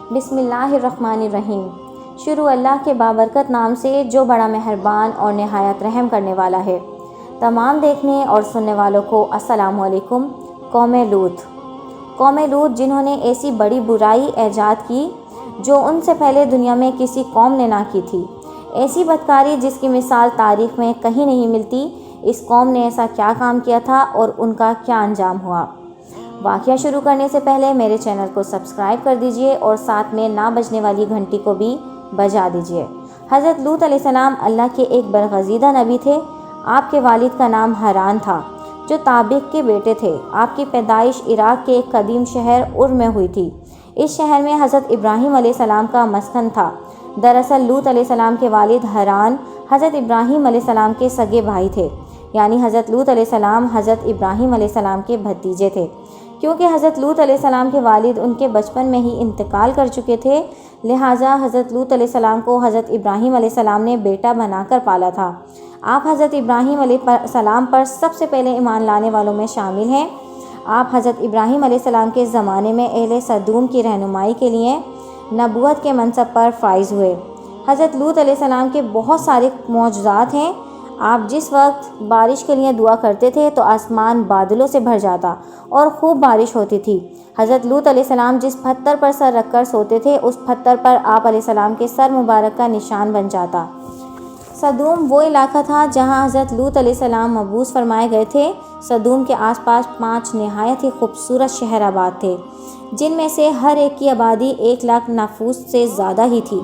بسم اللہ الرحمن الرحیم۔ شروع اللہ کے بابرکت نام سے جو بڑا مہربان اور نہایت رحم کرنے والا ہے۔ تمام دیکھنے اور سننے والوں کو السلام علیکم۔ قوم لوط جنہوں نے ایسی بڑی برائی ایجاد کی جو ان سے پہلے دنیا میں کسی قوم نے نہ کی تھی، ایسی بدکاری جس کی مثال تاریخ میں کہیں نہیں ملتی، اس قوم نے ایسا کیا کام کیا تھا اور ان کا کیا انجام ہوا۔ واقعہ شروع کرنے سے پہلے میرے چینل کو سبسکرائب کر دیجئے اور ساتھ میں نہ بجنے والی گھنٹی کو بھی بجا دیجئے۔ حضرت لوط علیہ السلام اللہ کے ایک برگزیدہ نبی تھے۔ آپ کے والد کا نام حران تھا جو تابغ کے بیٹے تھے۔ آپ کی پیدائش عراق کے ایک قدیم شہر ار میں ہوئی تھی۔ اس شہر میں حضرت ابراہیم علیہ السلام کا مسکن تھا۔ دراصل لوط علیہ السلام کے والد حران حضرت ابراہیم علیہ السلام کے سگے بھائی تھے، یعنی حضرت لوط علیہ السلام حضرت ابراہیم علیہ السلام کے بھتیجے تھے۔ کیونکہ حضرت لوط علیہ السلام کے والد ان کے بچپن میں ہی انتقال کر چکے تھے، لہٰذا حضرت لوط علیہ السلام کو حضرت ابراہیم علیہ السلام نے بیٹا بنا کر پالا تھا۔ آپ حضرت ابراہیم علیہ السلام پر سب سے پہلے ایمان لانے والوں میں شامل ہیں۔ آپ حضرت ابراہیم علیہ السلام کے زمانے میں اہل سدوم کی رہنمائی کے لیے نبوت کے منصب پر فائز ہوئے۔ حضرت لوط علیہ السلام کے بہت سارے معجزات ہیں۔ آپ جس وقت بارش کے لیے دعا کرتے تھے تو آسمان بادلوں سے بھر جاتا اور خوب بارش ہوتی تھی۔ حضرت لوط علیہ السلام جس پتھر پر سر رکھ کر سوتے تھے اس پتھر پر آپ علیہ السلام کے سر مبارک کا نشان بن جاتا۔ سدوم وہ علاقہ تھا جہاں حضرت لوط علیہ السلام مبعوث فرمائے گئے تھے۔ سدوم کے آس پاس 5 نہایت ہی خوبصورت شہر آباد تھے، جن میں سے ہر ایک کی آبادی 1,00,000 نفوس سے زیادہ ہی تھی۔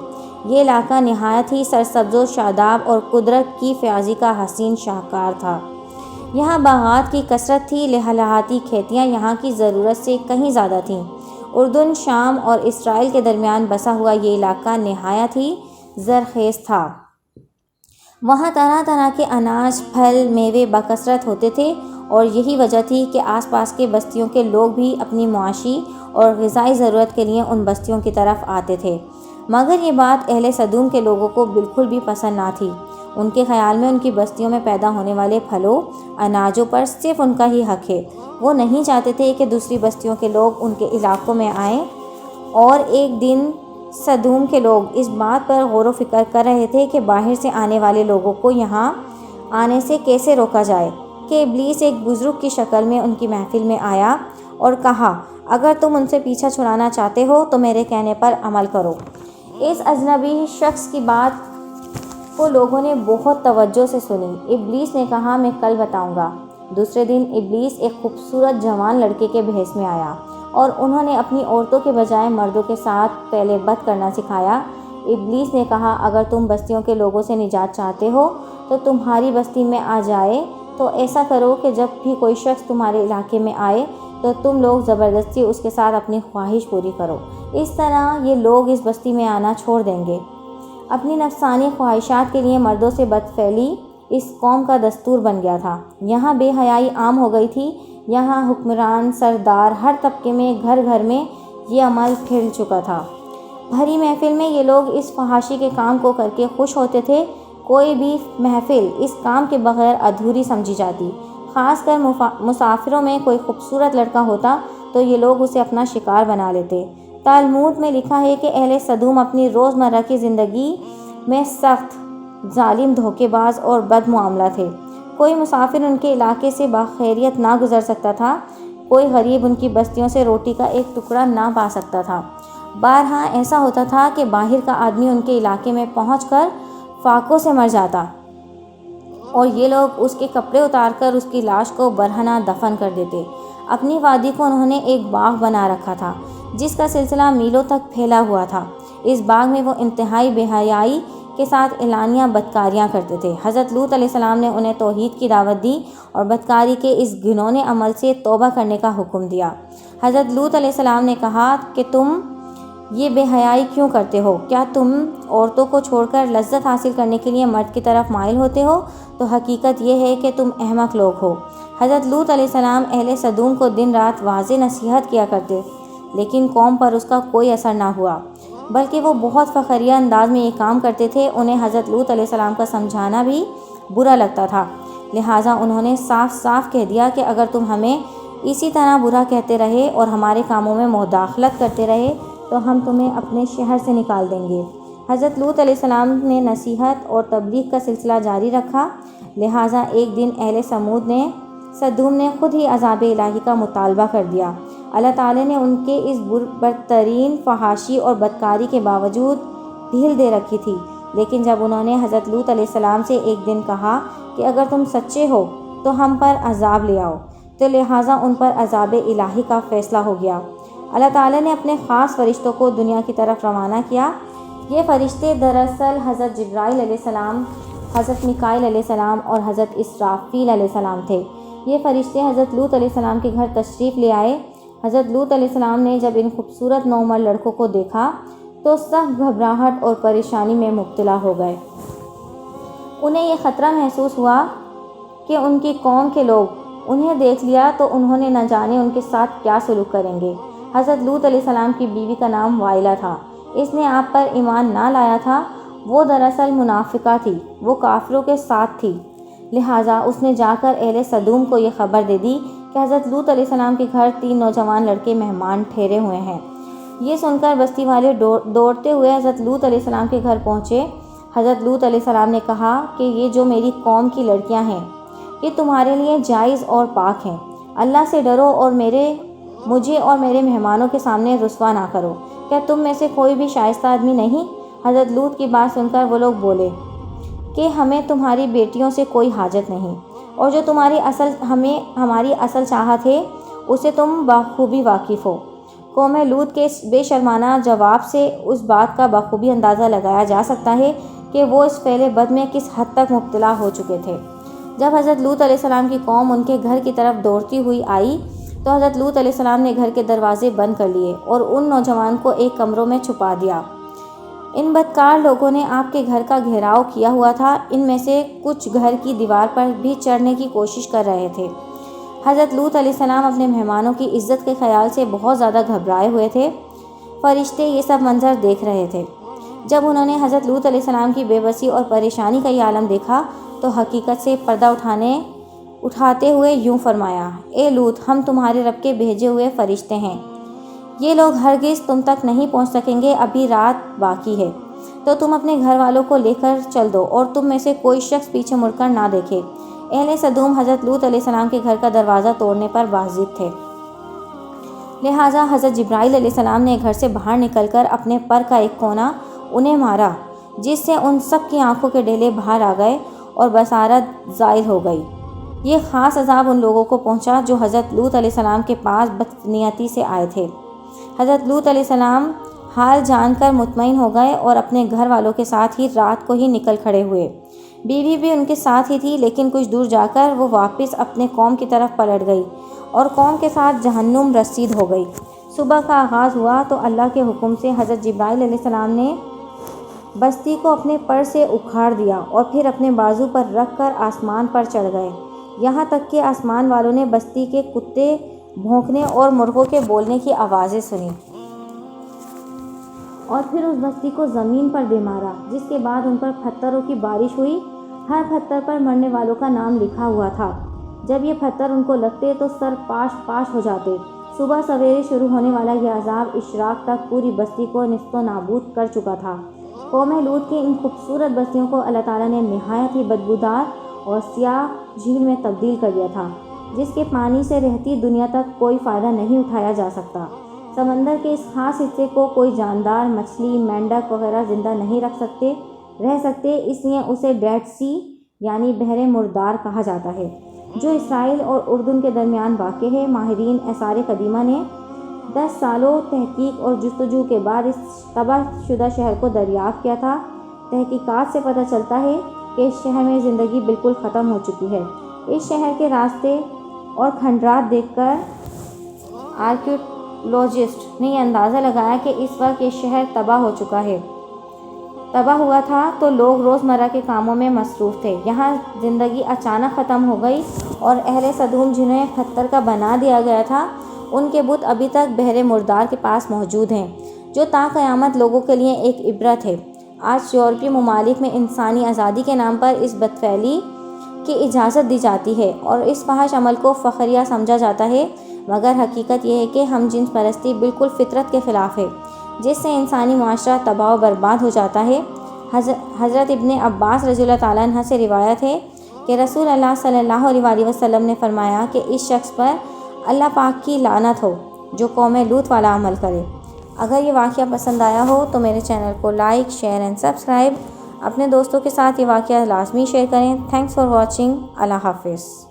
یہ علاقہ نہایت ہی سرسبز و شاداب اور قدرت کی فیاضی کا حسین شاہکار تھا۔ یہاں باغات کی کثرت تھی، لہلہاتی کھیتیاں یہاں کی ضرورت سے کہیں زیادہ تھیں۔ اردن، شام اور اسرائیل کے درمیان بسا ہوا یہ علاقہ نہایت ہی زرخیز تھا۔ وہاں طرح طرح کے اناج، پھل، میوے بکثرت ہوتے تھے اور یہی وجہ تھی کہ آس پاس کے بستیوں کے لوگ بھی اپنی معاشی اور غذائی ضرورت کے لیے ان بستیوں کی طرف آتے تھے۔ مگر یہ بات اہل سدوم کے لوگوں کو بالکل بھی پسند نہ تھی۔ ان کے خیال میں ان کی بستیوں میں پیدا ہونے والے پھلوں، اناجوں پر صرف ان کا ہی حق ہے۔ وہ نہیں چاہتے تھے کہ دوسری بستیوں کے لوگ ان کے علاقوں میں آئیں، اور ایک دن سدوم کے لوگ اس بات پر غور و فکر کر رہے تھے کہ باہر سے آنے والے لوگوں کو یہاں آنے سے کیسے روکا جائے کہ ابلیس ایک بزرگ کی شکل میں ان کی محفل میں آیا اور کہا، اگر تم ان سے پیچھا چھڑانا چاہتے ہو تو میرے کہنے پر عمل کرو۔ اس اجنبی شخص کی بات کو لوگوں نے بہت توجہ سے سنی۔ ابلیس نے کہا، میں کل بتاؤں گا۔ دوسرے دن ابلیس ایک خوبصورت جوان لڑکے کے بھیس میں آیا اور انہوں نے اپنی عورتوں کے بجائے مردوں کے ساتھ پہلے بد کرنا سکھایا۔ ابلیس نے کہا، اگر تم بستیوں کے لوگوں سے نجات چاہتے ہو تو تمہاری بستی میں آ جائے تو ایسا کرو کہ جب بھی کوئی شخص تمہارے علاقے میں آئے تو تم لوگ زبردستی اس کے ساتھ اپنی خواہش پوری کرو۔ اس طرح یہ لوگ اس بستی میں آنا چھوڑ دیں گے۔ اپنی نفسانی خواہشات کے لیے مردوں سے بدفعلی اس قوم کا دستور بن گیا تھا۔ یہاں بے حیائی عام ہو گئی تھی۔ یہاں حکمران، سردار، ہر طبقے میں، گھر گھر میں یہ عمل پھیل چکا تھا۔ بھری محفل میں یہ لوگ اس فحاشی کے کام کو کر کے خوش ہوتے تھے۔ کوئی بھی محفل اس کام کے بغیر ادھوری سمجھی جاتی۔ خاص کر مسافروں میں کوئی خوبصورت لڑکا ہوتا تو یہ لوگ اسے اپنا شکار بنا لیتے۔ تالمود میں لکھا ہے کہ اہل سدوم اپنی روزمرہ کی زندگی میں سخت، ظالم، دھوکے باز اور بد معاملہ تھے۔ کوئی مسافر ان کے علاقے سے بخیریت نہ گزر سکتا تھا۔ کوئی غریب ان کی بستیوں سے روٹی کا ایک ٹکڑا نہ پا سکتا تھا۔ بارہا ایسا ہوتا تھا کہ باہر کا آدمی ان کے علاقے میں پہنچ کر فاقوں سے مر جاتا اور یہ لوگ اس کے کپڑے اتار کر اس کی لاش کو برہنہ دفن کر دیتے۔ اپنی وادی کو انہوں نے ایک باغ بنا رکھا تھا جس کا سلسلہ میلوں تک پھیلا ہوا تھا۔ اس باغ میں وہ انتہائی بے حیائی کے ساتھ اعلانیہ بدکاریاں کرتے تھے۔ حضرت لوط علیہ السلام نے انہیں توحید کی دعوت دی اور بدکاری کے اس گھنونے عمل سے توبہ کرنے کا حکم دیا۔ حضرت لوط علیہ السلام نے کہا کہ تم یہ بے حیائی کیوں کرتے ہو؟ کیا تم عورتوں کو چھوڑ کر لذت حاصل کرنے کے لیے مرد کی طرف مائل ہوتے ہو؟ تو حقیقت یہ ہے کہ تم احمق لوگ ہو۔ حضرت لوط علیہ السلام اہل سدوم کو دن رات واضح نصیحت کیا کرتے، لیکن قوم پر اس کا کوئی اثر نہ ہوا، بلکہ وہ بہت فخریہ انداز میں یہ کام کرتے تھے۔ انہیں حضرت لوط علیہ السلام کا سمجھانا بھی برا لگتا تھا، لہٰذا انہوں نے صاف صاف کہہ دیا کہ اگر تم ہمیں اسی طرح برا کہتے رہے اور ہمارے کاموں میں مداخلت کرتے رہے تو ہم تمہیں اپنے شہر سے نکال دیں گے۔ حضرت لوط علیہ السلام نے نصیحت اور تبلیغ کا سلسلہ جاری رکھا، لہٰذا ایک دن اہل سدوم نے خود ہی عذاب الہی کا مطالبہ کر دیا۔ اللہ تعالیٰ نے ان کے اس بدترین فحاشی اور بدکاری کے باوجود ڈھیل دے رکھی تھی، لیکن جب انہوں نے حضرت لوط علیہ السلام سے ایک دن کہا کہ اگر تم سچے ہو تو ہم پر عذاب لے آؤ، تو لہٰذا ان پر عذاب الہی کا فیصلہ ہو گیا۔ اللہ تعالیٰ نے اپنے خاص فرشتوں کو دنیا کی طرف روانہ کیا۔ یہ فرشتے دراصل حضرت جبرائیل علیہ السلام، حضرت میکائیل علیہ السلام اور حضرت اسرافیل علیہ السلام تھے۔ یہ فرشتے حضرت لوط علیہ السلام کے گھر تشریف لے آئے۔ حضرت لوط علیہ السلام نے جب ان خوبصورت نوعمر لڑکوں کو دیکھا تو سخت گھبراہٹ اور پریشانی میں مبتلا ہو گئے۔ انہیں یہ خطرہ محسوس ہوا کہ ان کی قوم کے لوگ انہیں دیکھ لیا تو انہوں نے نہ جانے ان کے ساتھ کیا سلوک کریں گے۔ حضرت لوط علیہ السلام کی بیوی کا نام وائلہ تھا۔ اس نے آپ پر ایمان نہ لایا تھا، وہ دراصل منافقہ تھی، وہ کافروں کے ساتھ تھی، لہٰذا اس نے جا کر اہل سدوم کو یہ خبر دے دی کہ حضرت لوط علیہ السلام کے گھر 3 نوجوان لڑکے مہمان ٹھہرے ہوئے ہیں۔ یہ سن کر بستی والے دوڑتے ہوئے حضرت لوط علیہ السلام کے گھر پہنچے۔ حضرت لوط علیہ السلام نے کہا کہ یہ جو میری قوم کی لڑکیاں ہیں یہ تمہارے لیے جائز اور پاک ہیں، اللہ سے ڈرو اور مجھے اور میرے مہمانوں کے سامنے رسوا نہ کرو۔ کیا تم میں سے کوئی بھی شائستہ آدمی نہیں؟ حضرت لوط کی بات سن کر وہ لوگ بولے کہ ہمیں تمہاری بیٹیوں سے کوئی حاجت نہیں، اور جو ہماری اصل چاہت ہے اسے تم بخوبی واقف ہو۔ قوم لوط کے بے شرمانہ جواب سے اس بات کا بخوبی اندازہ لگایا جا سکتا ہے کہ وہ اس فعل بد میں کس حد تک مبتلا ہو چکے تھے۔ جب حضرت لوط علیہ السلام کی قوم ان کے گھر کی طرف دوڑتی ہوئی آئی تو حضرت لوط علیہ السلام نے گھر کے دروازے بند کر لیے اور ان نوجوان کو ایک کمروں میں چھپا دیا۔ ان بدکار لوگوں نے آپ کے گھر کا گھیراؤ کیا ہوا تھا، ان میں سے کچھ گھر کی دیوار پر بھی چڑھنے کی کوشش کر رہے تھے۔ حضرت لوط علیہ السلام اپنے مہمانوں کی عزت کے خیال سے بہت زیادہ گھبرائے ہوئے تھے۔ فرشتے یہ سب منظر دیکھ رہے تھے۔ جب انہوں نے حضرت لوط علیہ السلام کی بے بسی اور پریشانی کا یہ عالم دیکھا تو حقیقت سے پردہ اٹھاتے ہوئے یوں فرمایا، اے لوط، ہم تمہارے رب کے بھیجے ہوئے فرشتے ہیں، یہ لوگ ہرگز تم تک نہیں پہنچ سکیں گے، ابھی رات باقی ہے، تو تم اپنے گھر والوں کو لے کر چل دو اور تم میں سے کوئی شخص پیچھے مڑ کر نہ دیکھے۔ اہل سدوم حضرت لوط علیہ السلام کے گھر کا دروازہ توڑنے پر بازد تھے، لہٰذا حضرت جبرائیل علیہ السلام نے گھر سے باہر نکل کر اپنے پر کا ایک کونا انہیں مارا، جس سے ان سب کی آنکھوں کے ڈیلے باہر آ گئے اور بصارت زائل ہو گئی۔ یہ خاص عذاب ان لوگوں کو پہنچا جو حضرت لوط علیہ السلام کے پاس بدنیتی سے آئے تھے۔ حضرت لوط علیہ السلام حال جان کر مطمئن ہو گئے اور اپنے گھر والوں کے ساتھ ہی رات کو ہی نکل کھڑے ہوئے۔ بیوی بھی ان کے ساتھ ہی تھی، لیکن کچھ دور جا کر وہ واپس اپنے قوم کی طرف پلٹ گئی اور قوم کے ساتھ جہنم رسید ہو گئی۔ صبح کا آغاز ہوا تو اللہ کے حکم سے حضرت جبرائیل علیہ السلام نے بستی کو اپنے پر سے اکھاڑ دیا اور پھر اپنے بازو پر رکھ کر آسمان پر چڑھ گئے، یہاں تک کہ آسمان والوں نے بستی کے کتے بھونکنے اور مرغوں کے بولنے کی آوازیں سنی، اور پھر اس بستی کو زمین پر دے مارا، جس کے بعد ان پر پتھروں کی بارش ہوئی۔ ہر پتھر پر مرنے والوں کا نام لکھا ہوا تھا۔ جب یہ پتھر ان کو لگتے تو سر پاش ہو جاتے۔ صبح سویرے شروع ہونے والا یہ عذاب اشراق تک پوری بستی کو نیست و نابود کر چکا تھا۔ قوم لوط کی ان خوبصورت بستیوں کو اللہ تعالیٰ نے نہایت ہی بدبودار اور سیاہ جھیل میں تبدیل کر دیا تھا، جس کے پانی سے رہتی دنیا تک کوئی فائدہ نہیں اٹھایا جا سکتا۔ سمندر کے اس خاص حصے کو کوئی جاندار، مچھلی، مینڈک وغیرہ زندہ نہیں رہ سکتے، اس لیے اسے ڈیڈ سی یعنی بحر مردار کہا جاتا ہے، جو اسرائیل اور اردن کے درمیان واقع ہے۔ ماہرین آثار قدیمہ نے 10 سالوں تحقیق اور جستجو کے بعد اس تباہ شدہ شہر کو دریافت کیا تھا۔ تحقیقات سے پتہ چلتا ہے کہ اس شہر میں زندگی بالکل ختم ہو چکی ہے۔ اس شہر کے راستے اور کھنڈرات دیکھ کر آرکیولوجسٹ نے یہ اندازہ لگایا کہ اس وقت یہ شہر تباہ ہوا تھا تو لوگ روزمرہ کے کاموں میں مصروف تھے۔ یہاں زندگی اچانک ختم ہو گئی اور اہل سدوم جنہیں پتھر کا بنا دیا گیا تھا، ان کے بت ابھی تک بحر مردار کے پاس موجود ہیں، جو تا قیامت لوگوں کے لیے ایک عبرت ہے۔ آج یورپی ممالک میں انسانی آزادی کے نام پر اس بدفعلی کی اجازت دی جاتی ہے اور اس فحش عمل کو فخریہ سمجھا جاتا ہے، مگر حقیقت یہ ہے کہ ہم جنس پرستی بالکل فطرت کے خلاف ہے۔ جس سے انسانی معاشرہ تباہ و برباد ہو جاتا ہے۔ حضرت ابن عباس رضی اللہ تعالیٰ عنہ سے روایت ہے کہ رسول اللہ صلی اللہ علیہ وسلم نے فرمایا کہ اس شخص پر اللہ پاک کی لعنت ہو جو قوم لوط والا عمل کرے۔ اگر یہ واقعہ پسند آیا ہو تو میرے چینل کو لائک، شیئر اینڈ سبسکرائب۔ اپنے دوستوں کے ساتھ یہ واقعہ لازمی شیئر کریں۔ Thanks for watching. اللہ حافظ۔